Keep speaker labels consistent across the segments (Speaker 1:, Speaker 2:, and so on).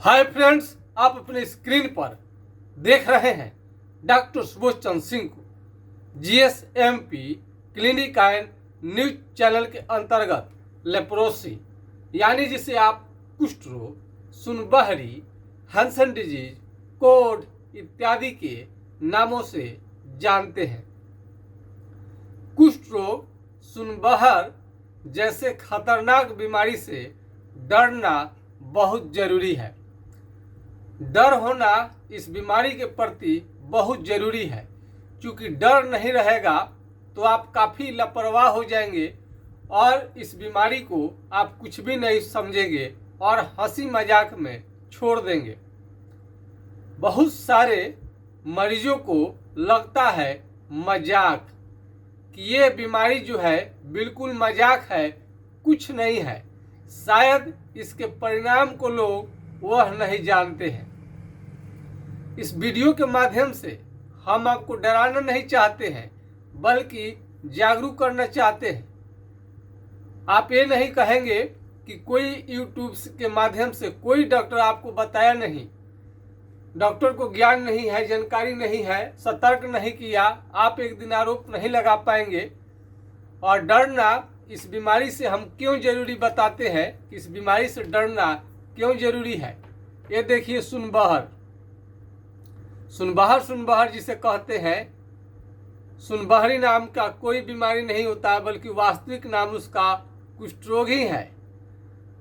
Speaker 1: Hi friends, आप अपने screen पर देख रहे हैं डॉक्टर सुबोध चंद्र सिंह को जीएसएमपी क्लिनिक एंड न्यूज चैनल के अंतर्गत लेप्रोसी यानी जिसे आप कुष्ठ रोग, सुनबहरी, हंसन डिजीज, कोढ़ इत्यादि के नामों से जानते हैं। कुष्ठ रोग, सुनबहर जैसे खतरनाक बीमारी से डरना बहुत जरूरी है। डर होना इस बीमारी के प्रति बहुत ज़रूरी है, क्योंकि डर नहीं रहेगा तो आप काफ़ी लापरवाह हो जाएंगे और इस बीमारी को आप कुछ भी नहीं समझेंगे और हंसी मजाक में छोड़ देंगे। बहुत सारे मरीजों को लगता है मजाक कि ये बीमारी जो है बिल्कुल मजाक है, कुछ नहीं है। शायद इसके परिणाम को लोग वह नहीं जानते हैं। इस वीडियो के माध्यम से हम आपको डराना नहीं चाहते हैं, बल्कि जागरूक करना चाहते हैं। आप ये नहीं कहेंगे कि कोई यूट्यूब के माध्यम से कोई डॉक्टर आपको बताया नहीं, डॉक्टर को ज्ञान नहीं है, जानकारी नहीं है, सतर्क नहीं किया, आप एक दिन आरोप नहीं लगा पाएंगे। और डरना इस बीमारी से हम क्यों जरूरी बताते हैं कि इस बीमारी से डरना क्यों जरूरी है। ये देखिए सुनबहर जिसे कहते हैं, सुनबहरी नाम का कोई बीमारी नहीं होता है, बल्कि वास्तविक नाम उसका कुष्ठ रोग ही है।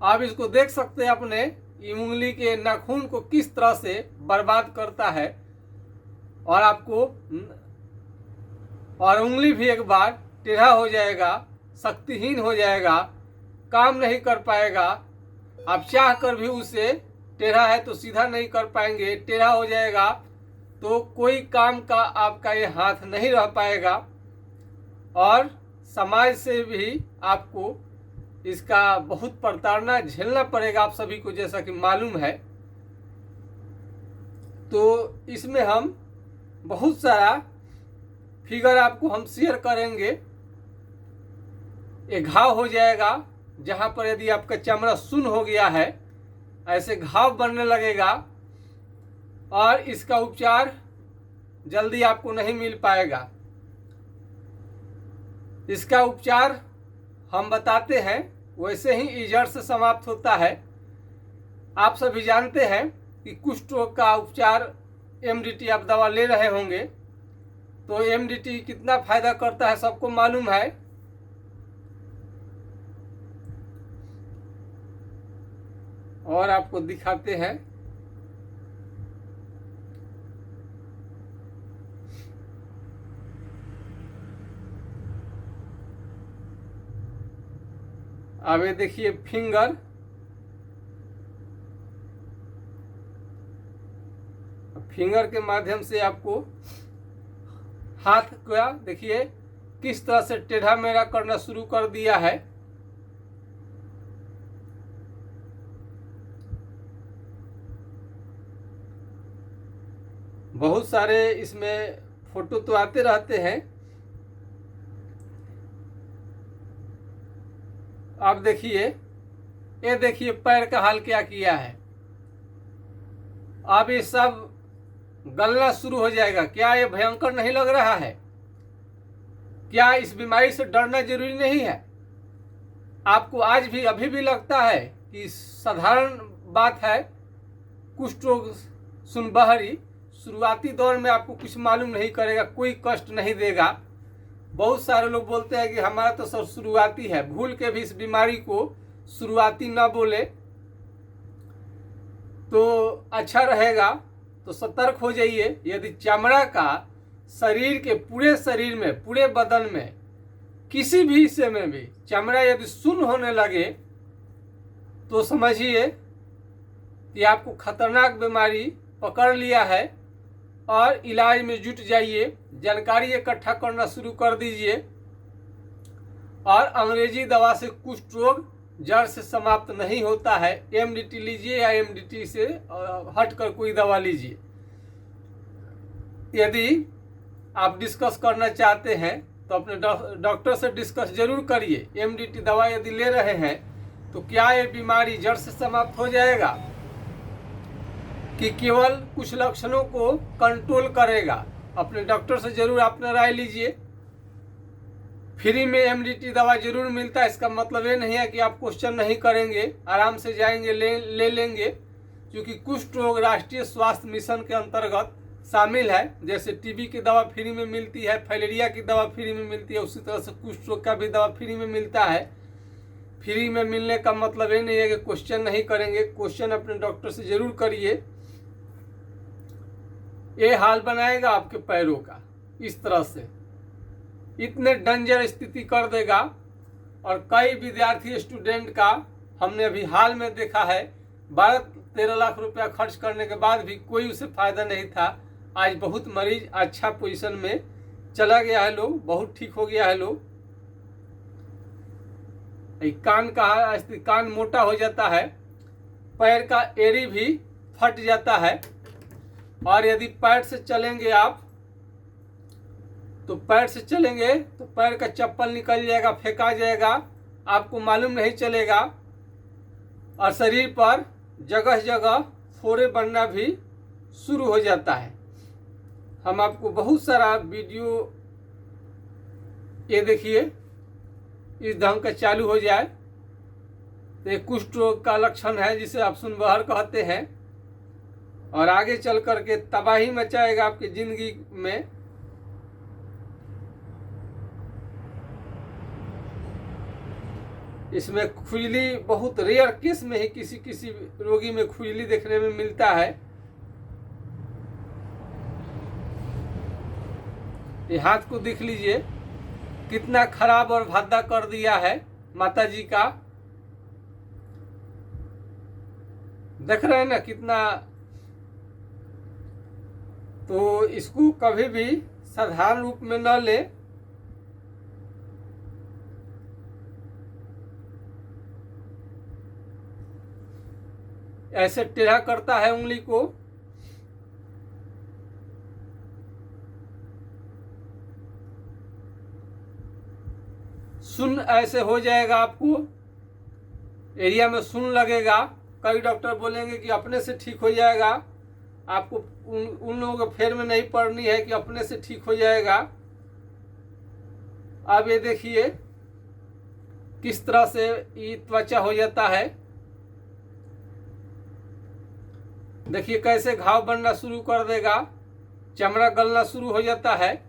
Speaker 1: आप इसको देख सकते हैं, अपने उंगली के नाखून को किस तरह से बर्बाद करता है और आपको और उंगली भी एक बार टेढ़ा हो जाएगा, शक्तिहीन हो जाएगा, काम नहीं कर पाएगा। आप चाह कर भी उसे, टेढ़ा है तो सीधा नहीं कर पाएंगे, टेढ़ा हो जाएगा तो कोई काम का आपका ये हाथ नहीं रह पाएगा और समाज से भी आपको इसका बहुत प्रताड़ना झेलना पड़ेगा, आप सभी को, जैसा कि मालूम है। तो इसमें हम बहुत सारा फिगर आपको हम शेयर करेंगे। एक घाव हो जाएगा जहाँ पर यदि आपका चमड़ा सुन्न हो गया है, ऐसे घाव बनने लगेगा और इसका उपचार जल्दी आपको नहीं मिल पाएगा। इसका उपचार हम बताते हैं, वैसे ही जड़ से समाप्त होता है। आप सभी जानते हैं कि कुष्ठ रोग का उपचार एमडीटी आप दवा ले रहे होंगे, तो एमडीटी कितना फायदा करता है सबको मालूम है। और आपको दिखाते हैं, अब ये देखिए फिंगर, फिंगर के माध्यम से आपको हाथ का देखिए किस तरह से टेढ़ा मेढ़ा करना शुरू कर दिया है। बहुत सारे इसमें फोटो तो आते रहते हैं। आप देखिए, ये देखिए पैर का हाल क्या किया है। अब ये सब गलना शुरू हो जाएगा। क्या ये भयंकर नहीं लग रहा है? क्या इस बीमारी से डरना जरूरी नहीं है? आपको आज भी अभी भी लगता है कि साधारण बात है कुष्ठ रोग, सुनबहरी, शुरुआती दौर में आपको कुछ मालूम नहीं करेगा, कोई कष्ट नहीं देगा। बहुत सारे लोग बोलते हैं कि हमारा तो सब शुरुआती है। भूल के भी इस बीमारी को शुरुआती ना बोले तो अच्छा रहेगा। तो सतर्क हो जाइए। यदि चमड़ा का शरीर के पूरे शरीर में, पूरे बदन में, किसी भी हिस्से में भी चमड़ा यदि सुन्न होने लगे तो समझिए कि आपको खतरनाक बीमारी पकड़ लिया है और इलाज में जुट जाइए। जानकारी इकट्ठा करना शुरू कर दीजिए और अंग्रेजी दवा से कुष्ठ रोग जड़ से समाप्त नहीं होता है। एमडीटी लीजिए या एमडीटी से हटकर कोई दवा लीजिए। यदि आप डिस्कस करना चाहते हैं तो अपने डॉक्टर से डिस्कस जरूर करिए। एमडीटी दवा यदि ले रहे हैं तो क्या ये बीमारी जड़ से समाप्त हो जाएगा? कि केवल कुछ लक्षणों को कंट्रोल करेगा। अपने डॉक्टर से जरूर अपना राय लीजिए। फ्री में एमडीटी दवा जरूर मिलता है, इसका मतलब ये नहीं है कि आप क्वेश्चन नहीं करेंगे, आराम से जाएंगे ले लेंगे, क्योंकि कुष्ठ रोग राष्ट्रीय स्वास्थ्य मिशन के अंतर्गत शामिल है। जैसे टीबी की दवा फ्री में मिलती है, फाइलेरिया की दवा फ्री में मिलती है, उसी तरह से कुष्ठ रोग का भी दवा फ्री में मिलता है। फ्री में मिलने का मतलब ये नहीं है कि क्वेश्चन नहीं करेंगे, क्वेश्चन अपने डॉक्टर से जरूर करिए। ये हाल बनाएगा आपके पैरों का, इस तरह से इतने डेंजर स्थिति कर देगा। और कई विद्यार्थी स्टूडेंट का हमने अभी हाल में देखा है, 12-13 लाख रुपया खर्च करने के बाद भी कोई उसे फायदा नहीं था। आज बहुत मरीज अच्छा पोजीशन में चला गया है, लोग बहुत ठीक हो गया है। लोग कान का कान मोटा हो जाता है, पैर का एड़ी भी फट जाता है। और यदि पैर से चलेंगे आप, तो पैर से चलेंगे तो पैर का चप्पल निकल जाएगा, फेंका जाएगा, आपको मालूम नहीं चलेगा। और शरीर पर जगह जगह फोड़े बनना भी शुरू हो जाता है। हम आपको बहुत सारा वीडियो, ये देखिए, इस ढंग का चालू हो जाए तो ये कुष्ठ रोग का लक्षण है, जिसे आप सुनबहर कहते हैं, और आगे चल करके तबाही मचाएगा आपकी जिंदगी में। इसमें खुजली बहुत रेयर केस में ही किसी किसी रोगी में खुजली देखने में मिलता है। ये हाथ को देख लीजिए, कितना खराब और भद्दा कर दिया है माता जी का। देख रहे हैं ना कितना। तो इसको कभी भी साधारण रूप में न ले। ऐसे टेढ़ा करता है उंगली को, सुन ऐसे हो जाएगा, आपको एरिया में सुन लगेगा। कई डॉक्टर बोलेंगे कि अपने से ठीक हो जाएगा, आपको उन लोगों के फेर में नहीं पड़नी है कि अपने से ठीक हो जाएगा। अब ये देखिए किस तरह से ये त्वचा हो जाता है। देखिए कैसे घाव बनना शुरू कर देगा, चमड़ा गलना शुरू हो जाता है।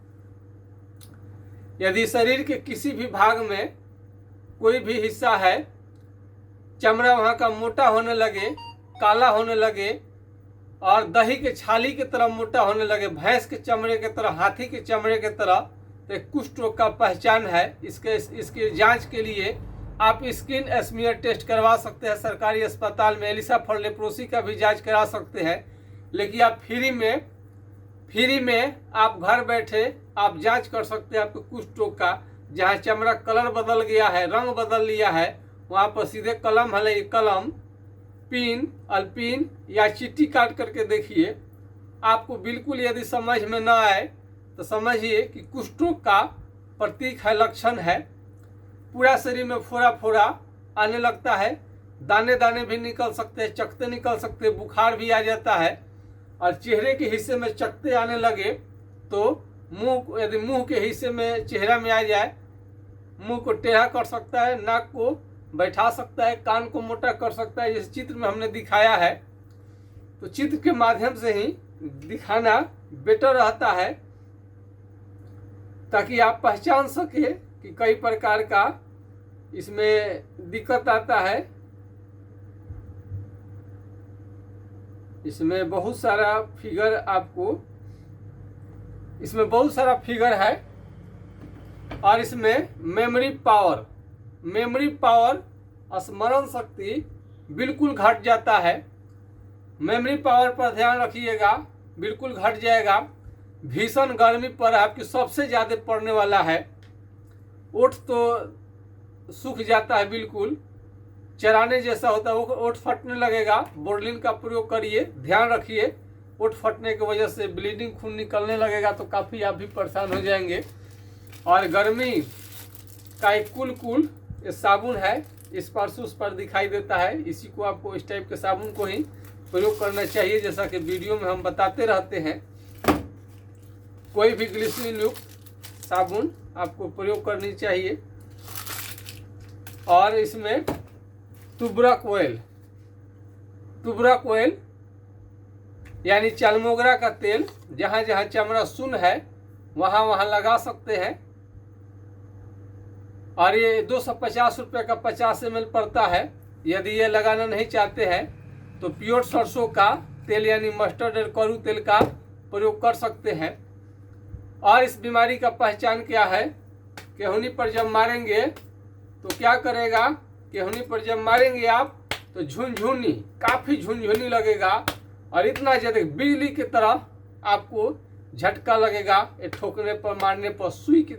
Speaker 1: यदि शरीर के किसी भी भाग में कोई भी हिस्सा है, चमड़ा वहाँ का मोटा होने लगे, काला होने लगे और दही के छाली की तरह मोटा होने लगे, भैंस के चमड़े के तरह, हाथी के चमड़े के तरह, तो कुष्ठ रोग का पहचान है। इसके जांच के लिए आप स्किन स्मीयर टेस्ट करवा सकते हैं सरकारी अस्पताल में। एलिसा फॉर लेप्रोसी का भी जांच करा सकते हैं। लेकिन आप फ्री में आप घर बैठे आप जांच कर सकते हैं आपके कुष्ठ रोग का। जहाँ चमड़ा कलर बदल गया है, रंग बदल लिया है, वहाँ पर सीधे कलम है, कलम, पिन, अल्पिन या चिट्ठी काट करके देखिए। आपको बिल्कुल यदि समझ में न आए तो समझिए कि कुष्ठ रोग का प्रतीक है, लक्षण है। पूरा शरीर में फोड़ा फोड़ा आने लगता है, दाने दाने भी निकल सकते हैं, चकते निकल सकते हैं, बुखार भी आ जाता है। और चेहरे के हिस्से में चकते आने लगे तो यदि मुंह के हिस्से में चेहरा में आ जाए, मुंह को टेढ़ा कर सकता है, नाक को बैठा सकता है, कान को मोटा कर सकता है, जैसे चित्र में हमने दिखाया है। तो चित्र के माध्यम से ही दिखाना बेटर रहता है, ताकि आप पहचान सके कि कई प्रकार का इसमें दिक्कत आता है। इसमें बहुत सारा फिगर बहुत सारा फिगर है। और इसमें मेमोरी पावर, स्मरण शक्ति बिल्कुल घट जाता है। मेमोरी पावर पर ध्यान रखिएगा, बिल्कुल घट जाएगा। भीषण गर्मी पर आपकी सबसे ज़्यादा पड़ने वाला है। ओठ तो सूख जाता है, बिल्कुल चराने जैसा होता है, वो ओठ फटने लगेगा। बोरलिन का प्रयोग करिए, ध्यान रखिए। ओठ फटने की वजह से ब्लीडिंग, खून निकलने लगेगा तो काफ़ी आप भी परेशान हो जाएंगे। और गर्मी का एक कुल ये साबुन है, इस पर से उस पर दिखाई देता है। इसी को आपको, इस टाइप के साबुन को ही प्रयोग करना चाहिए। जैसा कि वीडियो में हम बताते रहते हैं, कोई भी ग्लिसरीन युक्त साबुन आपको प्रयोग करनी चाहिए। और इसमें तुबरक ऑयल यानी चालमोगरा का तेल जहाँ जहाँ चमड़ा सुन्न है वहाँ वहाँ लगा सकते हैं। और ये 250 रुपये का 50 ml पड़ता है। यदि ये लगाना नहीं चाहते हैं तो प्योर सरसों का तेल यानी मस्टर्ड और करू तेल का प्रयोग कर सकते हैं। और इस बीमारी का पहचान क्या है? केहूनी पर जब मारेंगे तो क्या करेगा? केहूनी पर जब मारेंगे आप तो झुनझुनी, काफ़ी झुनझुनी लगेगा और इतना ज़्यादा बिजली की तरह आपको झटका लगेगा। ये ठोकने पर, मारने पर सुई की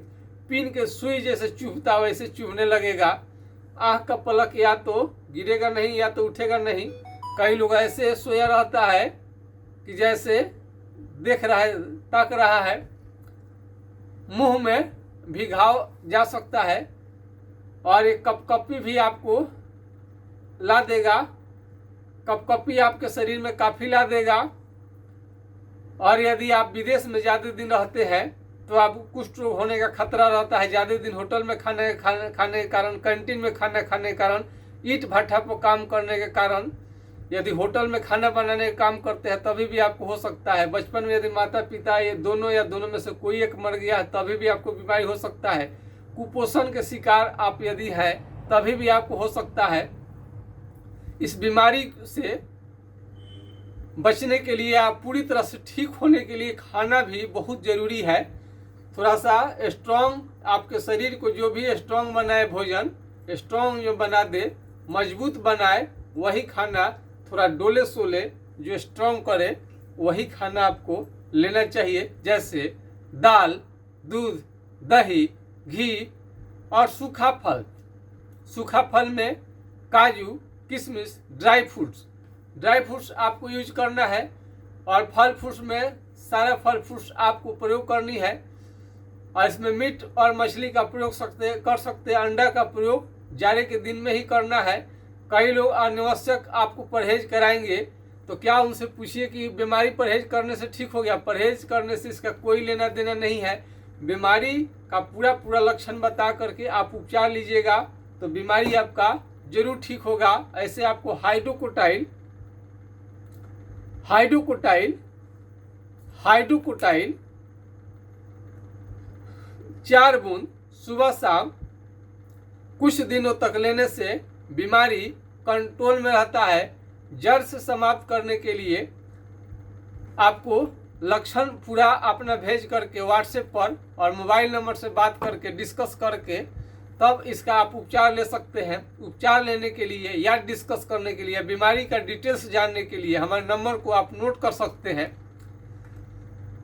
Speaker 1: पिन के सुई जैसे चुभता वैसे चुभने लगेगा। आँख का पलक या तो गिरेगा नहीं या तो उठेगा नहीं। कई लोग ऐसे सोया रहता है कि जैसे देख रहा है, ताक रहा है। मुंह में भी घाव जा सकता है और ये कपकपी भी आपको ला देगा। कपकपी आपके शरीर में काफ़ी ला देगा। और यदि आप विदेश में ज़्यादा दिन रहते हैं तो आपको कुष्ठ रोग होने का खतरा रहता है। ज़्यादा दिन होटल में खाने के कारण, कैंटीन में खाना खाने के कारण, ईंट भट्ठा पर काम करने के कारण, यदि होटल में खाना बनाने का काम करते हैं तभी भी आपको हो सकता है। बचपन में यदि माता पिता ये दोनों या दोनों में से कोई एक मर गया है तभी भी आपको बीमारी हो सकता है। कुपोषण के शिकार आप यदि हैं तभी भी आपको हो सकता है। इस बीमारी से बचने के लिए, आप पूरी तरह से ठीक होने के लिए खाना भी बहुत ज़रूरी है। थोड़ा सा स्ट्रॉन्ग, आपके शरीर को जो भी स्ट्रॉन्ग बनाए, भोजन स्ट्रॉन्ग जो बना दे, मजबूत बनाए, वही खाना, थोड़ा डोले सोले जो स्ट्रॉन्ग करे वही खाना आपको लेना चाहिए। जैसे दाल, दूध, दही, घी और सूखा फल। सूखा फल में काजू, किशमिश, ड्राई फ्रूट्स आपको यूज करना है। और फल फ्रूट्स में सारे फल फ्रूट्स आपको प्रयोग करनी है। और इसमें मीट और मछली का प्रयोग कर सकते हैं। अंडा का प्रयोग जाड़े के दिन में ही करना है। कई लोग अनावश्यक आपको परहेज कराएंगे तो क्या उनसे पूछिए कि बीमारी परहेज करने से ठीक हो गया? परहेज करने से इसका कोई लेना देना नहीं है। बीमारी का पूरा लक्षण बता करके आप उपचार लीजिएगा तो बीमारी आपका जरूर ठीक होगा। ऐसे आपको हाइड्रोकोटाइल 4 बूंद सुबह शाम कुछ दिनों तक लेने से बीमारी कंट्रोल में रहता है। जड़ से समाप्त करने के लिए आपको लक्षण पूरा अपना भेज करके व्हाट्सएप पर और मोबाइल नंबर से बात करके डिस्कस करके तब इसका आप उपचार ले सकते हैं। उपचार लेने के लिए या डिस्कस करने के लिए, बीमारी का डिटेल्स जानने के लिए हमारे नंबर को आप नोट कर सकते हैं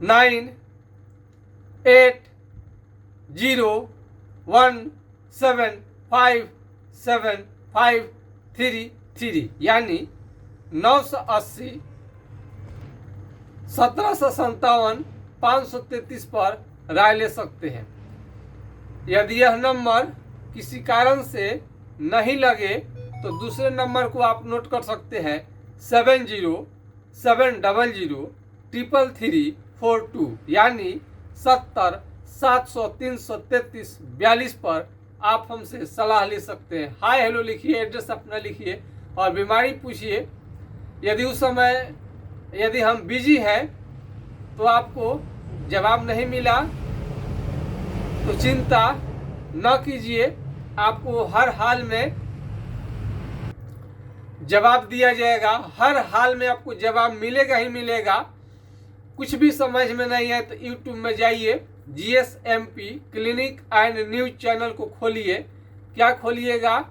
Speaker 1: 9801757533 यानी 980 1757 533 पर राय ले सकते हैं। यदि यह नंबर किसी कारण से नहीं लगे तो दूसरे नंबर को आप नोट कर सकते हैं 7070033342 यानी 70-700-333-42 पर आप हमसे सलाह ले सकते हैं। हाय हेलो लिखिए, एड्रेस अपना लिखिए और बीमारी पूछिए। यदि उस समय यदि हम बिजी हैं तो आपको जवाब नहीं मिला तो चिंता न कीजिए, आपको हर हाल में जवाब दिया जाएगा। हर हाल में आपको जवाब मिलेगा ही मिलेगा। कुछ भी समझ में नहीं है तो यूट्यूब में जाइए, GSMP clinic and news channel को खोलिए। क्या खोलिएगा?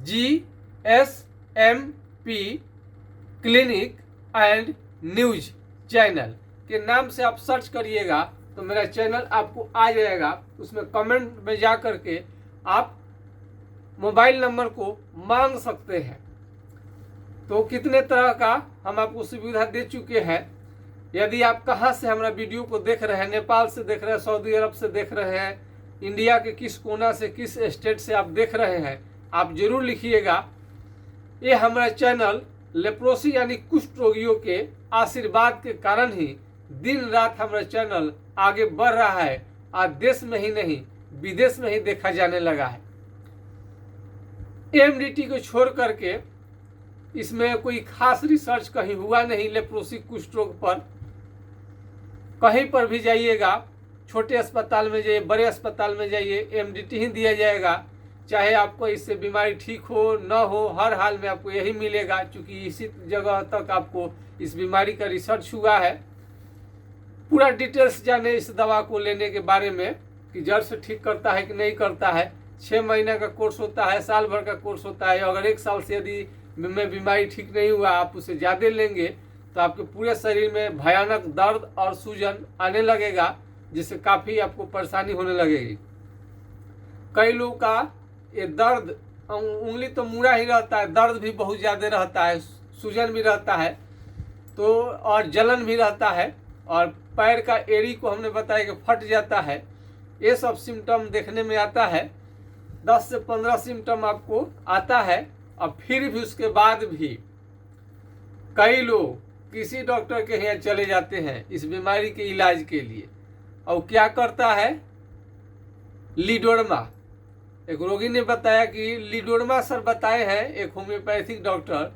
Speaker 1: GSMP clinic and news channel के नाम से आप सर्च करिएगा तो मेरा चैनल आपको आ जाएगा। उसमें कमेंट में जा करके आप मोबाइल नंबर को मांग सकते हैं। तो कितने तरह का हम आपको सुविधा दे चुके हैं। यदि आप कहाँ से हमारा वीडियो को देख रहे हैं, नेपाल से देख रहे हैं, सऊदी अरब से देख रहे हैं, इंडिया के किस कोना से, किस स्टेट से आप देख रहे हैं, आप जरूर लिखिएगा। ये हमारा चैनल लेप्रोसी यानी कुष्ठ रोगियों के आशीर्वाद के कारण ही दिन रात हमारा चैनल आगे बढ़ रहा है। आज देश में ही नहीं विदेश में ही देखा जाने लगा है। एमडीटी को छोड़ करके इसमें कोई खास रिसर्च कहीं हुआ नहीं लेप्रोसी कुष्ठ रोग पर। कहीं पर भी जाइएगा, छोटे अस्पताल में जाइए, बड़े अस्पताल में जाइए, एमडीटी ही दिया जाएगा। चाहे आपको इससे बीमारी ठीक हो न हो, हर हाल में आपको यही मिलेगा, क्योंकि इसी जगह तक आपको इस बीमारी का रिसर्च हुआ है। पूरा डिटेल्स जाने इस दवा को लेने के बारे में कि जड़ से ठीक करता है कि नहीं करता है। 6 महीने का कोर्स होता है, साल भर का कोर्स होता है। अगर 1 साल से यदि में बीमारी ठीक नहीं हुआ, आप उसे ज़्यादा लेंगे तो आपके पूरे शरीर में भयानक दर्द और सूजन आने लगेगा, जिससे काफ़ी आपको परेशानी होने लगेगी। कई लोगों का ये दर्द, उंगली तो मुड़ा ही रहता है, दर्द भी बहुत ज़्यादा रहता है, सूजन भी रहता है तो, और जलन भी रहता है, और पैर का एड़ी को हमने बताया कि फट जाता है। ये सब सिम्टम देखने में आता है। 10 से 15 सिम्टम आपको आता है। और फिर भी उसके बाद भी कई लोग किसी डॉक्टर के यहाँ चले जाते हैं इस बीमारी के इलाज के लिए, और क्या करता है, लीडोडर्मा। एक रोगी ने बताया कि लीडोडर्मा सर बताए हैं, एक होम्योपैथिक डॉक्टर,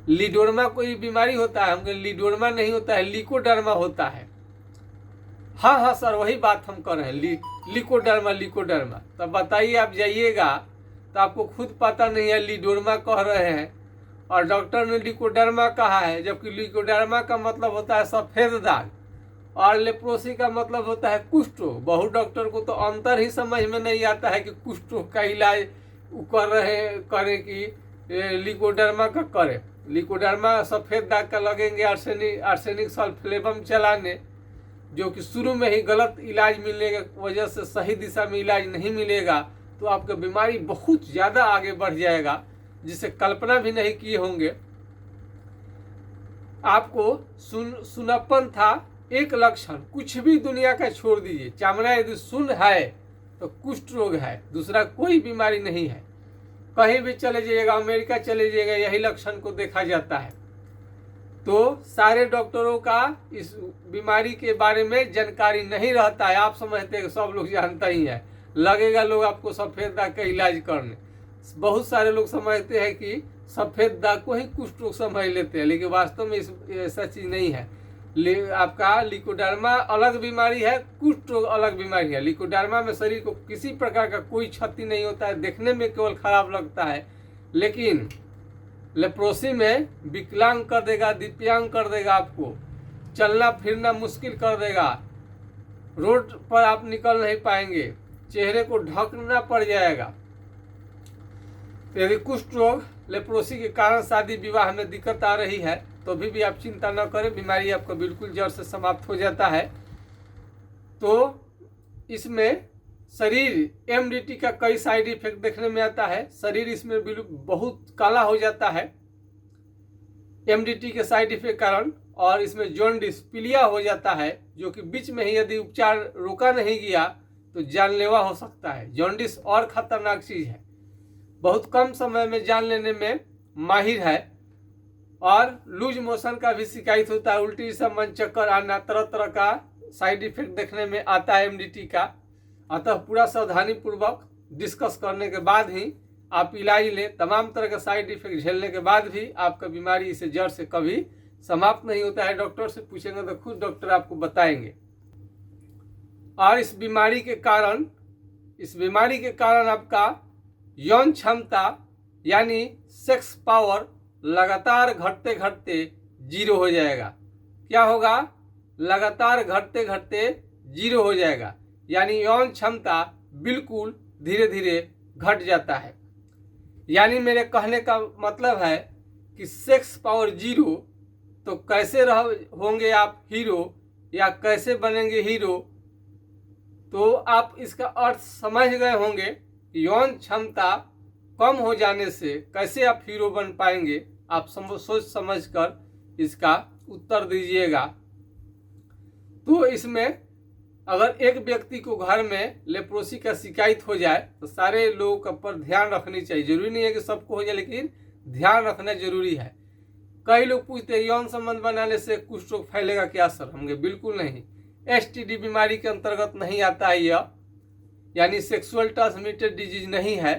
Speaker 1: लीडोडर्मा कोई बीमारी होता है? हमको लीडोडर्मा नहीं होता है, लिकोडर्मा होता है। हाँ हाँ सर, वही बात हम कर रहे हैं, लिकोडर्मा। तब बताइए, आप जाइएगा तो आपको खुद पता नहीं है लीडोडर्मा कह रहे हैं और डॉक्टर ने लिकोडर्मा कहा है, जबकि लिकोडर्मा का मतलब होता है सफ़ेद दाग और लेप्रोसी का मतलब होता है कुष्ठ रोग। बहुत डॉक्टर को तो अंतर ही समझ में नहीं आता है कि कुष्ठ रोग का इलाज करे कि लिकोडर्मा का करे। लिकोडर्मा सफ़ेद दाग का लगेंगे आर्सेनिक सल्फेटम चलाने, जो कि शुरू में ही गलत इलाज मिलने की वजह से सही दिशा में इलाज नहीं मिलेगा, तो आपका बीमारी बहुत ज़्यादा आगे बढ़ जाएगा, जिसे कल्पना भी नहीं किए होंगे। आपको सुनपन था एक लक्षण, कुछ भी दुनिया का छोड़ दीजिए, चमड़ा यदि सुन है तो कुष्ठ रोग है, दूसरा कोई बीमारी नहीं है। कहीं भी चले जाइएगा, अमेरिका चले जाइएगा, यही लक्षण को देखा जाता है। तो सारे डॉक्टरों का इस बीमारी के बारे में जानकारी नहीं रहता है। आप समझते हैं कि सब लोग जानता ही है, लगेगा लोग आपको सफ़ेद दाग का इलाज करने। बहुत सारे लोग समझते हैं कि सफ़ेद दाग को ही कुष्ठ रोग समझ लेते हैं, लेकिन वास्तव में ऐसा चीज़ नहीं है। आपका लिकोडर्मा अलग बीमारी है, कुष्ठ रोग अलग बीमारी है। लिकोडर्मा में शरीर को किसी प्रकार का कोई क्षति नहीं होता है, देखने में केवल खराब लगता है, लेकिन लेप्रोसी में विकलांग कर देगा, दिव्यांग कर देगा, आपको चलना फिरना मुश्किल कर देगा, रोड पर आप निकल नहीं पाएंगे, चेहरे को ढकना पड़ जाएगा। यदि कुष्ठ रोग लेप्रोसी के कारण शादी विवाह में दिक्कत आ रही है तो भी आप चिंता न करें, बीमारी आपका बिल्कुल जड़ से समाप्त हो जाता है। तो इसमें शरीर एमडीटी का कई साइड इफेक्ट देखने में आता है। शरीर इसमें बहुत काला हो जाता है एमडीटी के साइड इफेक्ट कारण, और इसमें जॉन्डिस पीलिया हो जाता है, जो कि बीच में ही यदि उपचार रोका नहीं गया तो जानलेवा हो सकता है। जॉन्डिस और खतरनाक चीज़ है, बहुत कम समय में जान लेने में माहिर है। और लूज मोशन का भी शिकायत होता है, उल्टी सा मन चक्कर आना, तरह तरह का साइड इफेक्ट देखने में आता है एमडीटी का। अतः पूरा सावधानी पूर्वक डिस्कस करने के बाद ही आप इलाज लें। तमाम तरह का साइड इफेक्ट झेलने के बाद भी आपका बीमारी इसे जड़ से कभी समाप्त नहीं होता है। डॉक्टर से पूछेंगे तो खुद डॉक्टर आपको बताएंगे। और इस बीमारी के कारण आपका यौन क्षमता यानी सेक्स पावर लगातार घटते घटते जीरो हो जाएगा। क्या होगा? लगातार घटते घटते जीरो हो जाएगा, यानी यौन क्षमता बिल्कुल धीरे धीरे घट जाता है। यानी मेरे कहने का मतलब है कि सेक्स पावर जीरो, तो कैसे होंगे आप हीरो, या कैसे बनेंगे हीरो? तो आप इसका अर्थ समझ गए होंगे कि यौन क्षमता कम हो जाने से कैसे आप हीरो बन पाएंगे। आप सोच समझ कर इसका उत्तर दीजिएगा। तो इसमें अगर एक व्यक्ति को घर में लेप्रोसी का शिकायत हो जाए तो सारे लोगों का पर ध्यान रखनी चाहिए। जरूरी नहीं है कि सबको हो जाए, लेकिन ध्यान रखना जरूरी है। कई लोग पूछते हैं यौन संबंध बनाने से कुष्ठ रोग फैलेगा क्या सर? हमके बिल्कुल नहीं। एसटीडी बीमारी के अंतर्गत नहीं आता है यह, यानी सेक्सुअल ट्रांसमिटेड डिजीज नहीं है।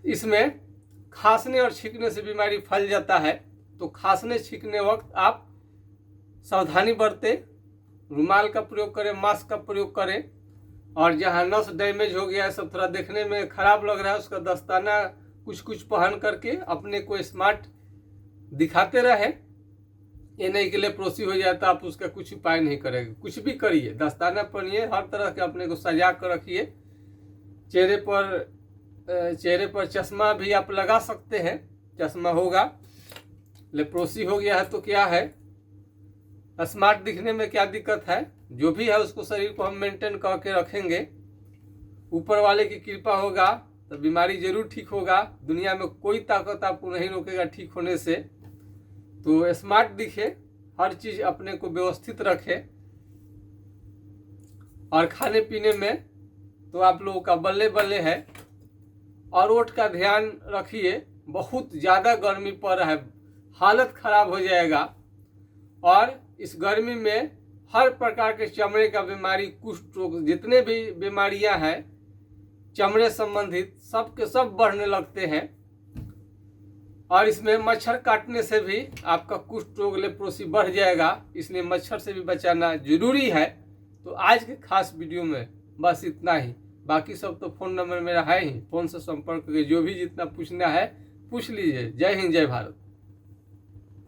Speaker 1: इसमें खांसने और छींकने से बीमारी फैल जाता है। तो खांसने छींकने वक्त आप सावधानी बरतें, रुमाल का प्रयोग करें, मास्क का प्रयोग करें, और जहाँ नस डैमेज हो गया है, सब थोड़ा देखने में खराब लग रहा है, उसका दस्ताना कुछ कुछ पहन करके अपने को स्मार्ट दिखाते रहे। ये नहीं कि लेप्रोसी हो जाए तो आप उसका कुछ उपाय नहीं करेंगे। कुछ भी करिए, दस्ताना पहनिए, हर तरह के अपने को सजा कर रखिए। चेहरे पर चश्मा भी आप लगा सकते हैं, चश्मा होगा। लेप्रोसी हो गया है तो क्या है, स्मार्ट दिखने में क्या दिक्कत है? जो भी है उसको, शरीर को हम मेंटेन करके रखेंगे, ऊपर वाले की कृपा होगा तो बीमारी जरूर ठीक होगा। दुनिया में कोई ताकत आपको नहीं रोकेगा ठीक होने से। तो स्मार्ट दिखे, हर चीज अपने को व्यवस्थित रखे। और खाने पीने में तो आप लोगों का बल्ले बल्ले है। और ओट का ध्यान रखिए, बहुत ज़्यादा गर्मी पड़ रहा है, हालत खराब हो जाएगा। और इस गर्मी में हर प्रकार के चमड़े का बीमारी, कुष्ठ रोग, जितने भी बीमारियां हैं चमड़े संबंधित, सब के सब बढ़ने लगते हैं। और इसमें मच्छर काटने से भी आपका कुष्ठ रोग, लेप्रोसी बढ़ जाएगा। इसलिए मच्छर से भी बचाना जरूरी है। तो आज के खास वीडियो में बस इतना ही। बाकी सब तो फ़ोन नंबर मेरा है ही, फ़ोन से संपर्क करके जो भी जितना पूछना है पूछ लीजिए। जय हिंद, जय भारत।